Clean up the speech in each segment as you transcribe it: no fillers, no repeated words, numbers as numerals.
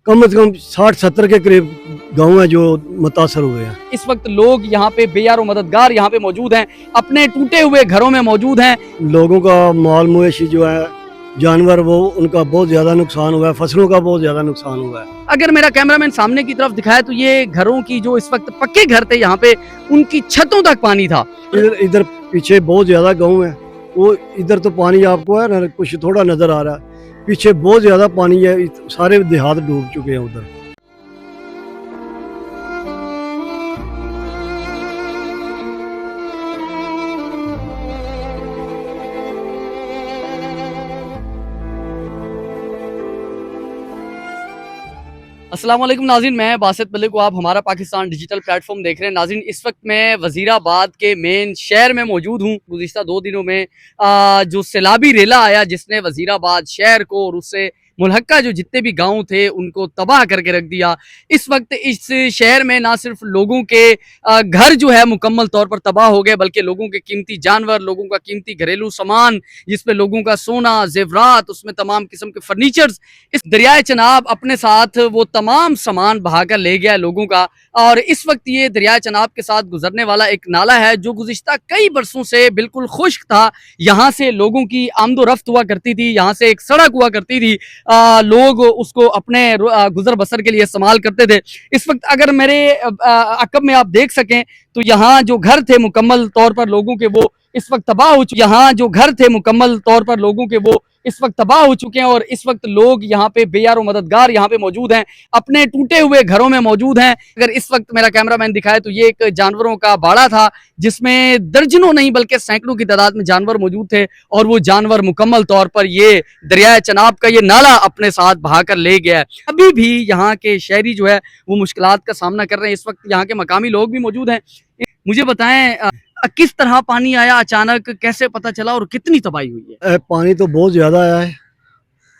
कम से कम 60-70 के करीब गाँव हैं जो मुतासर हुए हैं। इस वक्त लोग यहाँ पे बेयार मददगार यहाँ पे मौजूद हैं, अपने टूटे हुए घरों में मौजूद हैं। लोगों का माल मवेशी जो है, जानवर, वो उनका बहुत ज़्यादा नुकसान हुआ है, फसलों का बहुत ज़्यादा नुकसान हुआ है। अगर मेरा कैमरामैन सामने की तरफ दिखाए तो ये घरों की जो इस वक्त पक्के घर थे यहाँ पे, उनकी छतों तक पानी था। इधर पीछे बहुत ज़्यादा गाँव है, वो इधर तो पानी आपको है ना कुछ थोड़ा नज़र आ रहा है, पीछे बहुत ज़्यादा पानी है, सारे देहात डूब चुके हैं उधर। अस्सलाम वालेकुम नाज़रीन, मैं बासित मलिक को आप हमारा पाकिस्तान डिजिटल प्लेटफॉर्म देख रहे हैं। नाज़रीन, इस वक्त मैं वज़ीराबाद के मेन शहर में मौजूद हूँ। गुज़िश्ता 2 दिनों में जो सैलाबी रेला आया जिसने वज़ीराबाद शहर को और उससे मुल्हक्का जो जितने भी गांव थे उनको तबाह करके रख दिया। इस वक्त इस शहर में ना सिर्फ लोगों के घर जो है मुकम्मल तौर पर तबाह हो गए, बल्कि लोगों के कीमती जानवर, लोगों का कीमती घरेलू सामान, जिसमें लोगों का सोना, जेवरात, उसमें तमाम किस्म के फर्नीचर्स, इस दरियाए चनाब अपने साथ वो तमाम सामान बहाकर ले गया लोगों का। और इस वक्त ये दरियाए चनाब के साथ गुजरने वाला एक नाला है जो गुज़िश्ता कई बरसों से बिल्कुल खुश्क था। यहाँ से लोगों की आमदोरफ्त हुआ करती थी, यहाँ से एक सड़क हुआ करती थी, लोग उसको अपने गुजर बसर के लिए इस्तेमाल करते थे। इस वक्त अगर मेरे अकब में आप देख सकें तो यहाँ जो घर थे मुकम्मल तौर पर लोगों के, वो इस वक्त तबाह हो चुके। यहाँ जो घर थे मुकम्मल तौर पर लोगों के, वो इस वक्त तबाह हो चुके हैं। और इस वक्त लोग यहाँ पे बेयार मददगार यहाँ पे मौजूद हैं, अपने टूटे हुए घरों में मौजूद हैं। अगर इस वक्त मेरा कैमरामैन दिखाए तो ये एक जानवरों का बाड़ा था जिसमें दर्जनों नहीं बल्कि सैकड़ों की तादाद में जानवर मौजूद थे, और वो जानवर मुकम्मल तौर पर ये दरियाए चनाब का ये नाला अपने साथ बहा कर ले गया है। अभी भी यहाँ के शहरी जो है वो मुश्किलात का सामना कर रहे हैं। इस वक्त यहाँ के मकामी लोग भी मौजूद हैं। मुझे बताएं किस तरह पानी आया अचानक, कैसे पता चला और कितनी तबाही हुई है? पानी तो बहुत ज़्यादा आया है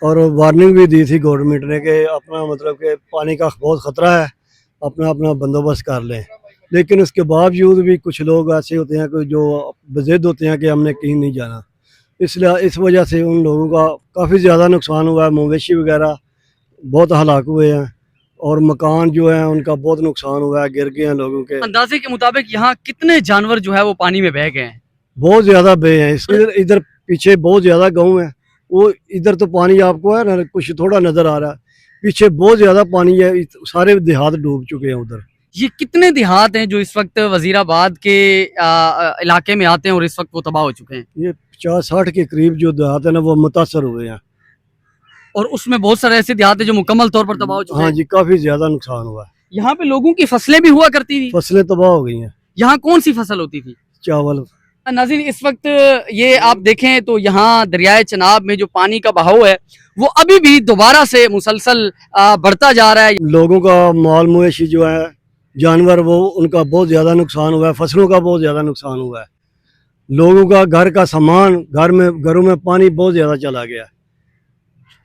और वार्निंग भी दी थी गवर्नमेंट ने कि अपना मतलब कि पानी का बहुत ख़तरा है, अपना अपना बंदोबस्त कर लें। लेकिन उसके बावजूद भी कुछ लोग ऐसे होते हैं कि जो बज़िद होते हैं कि हमने कहीं नहीं जाना, इसलिए इस वजह से उन लोगों का काफ़ी ज़्यादा नुकसान हुआ है। मवेशी वगैरह बहुत हलाक हुए हैं और मकान जो है उनका बहुत नुकसान हुआ है, गिर गए हैं लोगों के। अंदाजे के मुताबिक यहाँ कितने जानवर जो है वो पानी में बह गए हैं? बहुत ज़्यादा बहे हैं। इधर पीछे बहुत ज़्यादा गाँव है, वो इधर तो पानी आपको है ना कुछ थोड़ा नज़र आ रहा है, पीछे बहुत ज़्यादा पानी है, सारे देहात डूब चुके हैं उधर। ये कितने देहात हैं जो इस वक्त वजीराबाद के इलाके में आते हैं और इस वक्त वो तबाह हो चुके हैं? ये 50-60 के करीब जो देहात है ना वो मुतासर हुए हैं। और उसमें बहुत सारे ऐसे देहात हैं जो मुकम्मल तौर पर तबाह हो चुके हाँ हैं। जी, काफ़ी ज़्यादा नुकसान हुआ है। यहाँ पे लोगों की फसलें भी हुआ करती थी। फसलें तबाह हो गई हैं। यहाँ कौन सी फसल होती थी? चावल। नाज़रीन, इस वक्त ये आप देखें तो यहाँ दरियाए चनाब में जो पानी का बहाव है वो अभी भी दोबारा से मुसलसल बढ़ता जा रहा है। लोगों का माल मवेशी जो है, जानवर, वो उनका बहुत ज़्यादा नुकसान हुआ है, फसलों का बहुत ज़्यादा नुकसान हुआ है। लोगों का घर का सामान, घरों में पानी बहुत ज़्यादा चला गया।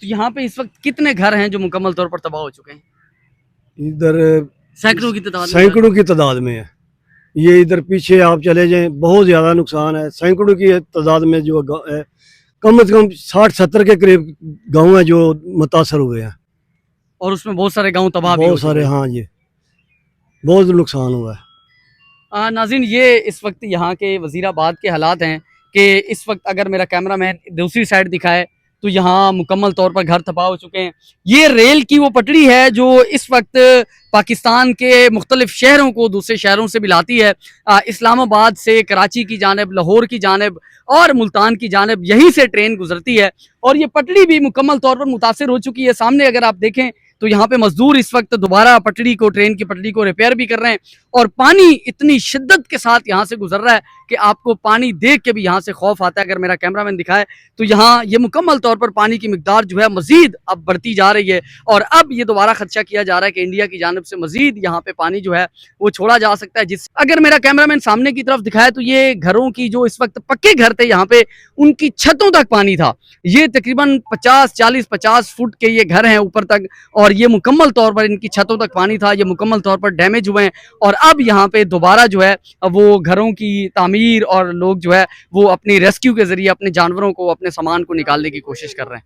तो यहाँ पे इस वक्त कितने घर हैं जो मुकम्मल तौर पर तबाह हो चुके हैं? इधर सैकड़ों की तादाद में है। ये इधर पीछे आप चले जाएं, बहुत ज़्यादा नुकसान है, सैकड़ों की तादाद में जो है, कम से कम 60-70 के करीब गाँव हैं जो मुतासर हुए हैं। और उसमें बहुत सारे गांव तबाह भी हो बहुत चुके सारे, हैं। हाँ जी, बहुत नुकसान हुआ है। नाज़रीन, ये इस वक्त यहाँ के वज़ीराबाद के हालात हैं कि इस वक्त अगर मेरा कैमरामैन दूसरी साइड दिखाए तो यहाँ मुकम्मल तौर पर घर तबाह हो चुके हैं। ये रेल की वो पटड़ी है जो इस वक्त पाकिस्तान के मुख्तलिफ शहरों को दूसरे शहरों से मिलाती है। इस्लामाबाद से कराची की जानिब, लाहौर की जानिब और मुल्तान की जानिब यहीं से ट्रेन गुजरती है, और ये पटड़ी भी मुकम्मल तौर पर मुतासिर हो चुकी है। सामने अगर आप देखें तो यहाँ पे मजदूर इस वक्त दोबारा पटड़ी को, ट्रेन की पटड़ी को रिपेयर भी कर रहे हैं, और पानी इतनी शिद्दत के साथ यहाँ से गुजर रहा है कि आपको पानी देख के भी यहाँ से खौफ आता है। अगर मेरा कैमरामैन दिखाए तो यहाँ ये मुकम्मल तौर पर पानी की मिकदार जो है मजीद अब बढ़ती जा रही है, और अब ये दोबारा खदशा किया जा रहा है कि इंडिया की जानिब से मजीद यहाँ पे पानी जो है वो छोड़ा जा सकता है। जिस अगर मेरा कैमरामैन सामने की तरफ दिखाए तो ये घरों की जो इस वक्त पक्के घर थे यहाँ पे, उनकी छतों तक पानी था। ये तकरीबन 40-50 फुट के ये घर हैं ऊपर तक, और ये मुकम्मल तौर पर इनकी छतों तक पानी था। ये मुकम्मल तौर पर डैमेज हुए हैं, और अब यहाँ पे दोबारा जो है वो घरों की तामीर, और लोग जो है वो अपनी रेस्क्यू के जरिए अपने जानवरों को, अपने सामान को निकालने की कोशिश कर रहे हैं।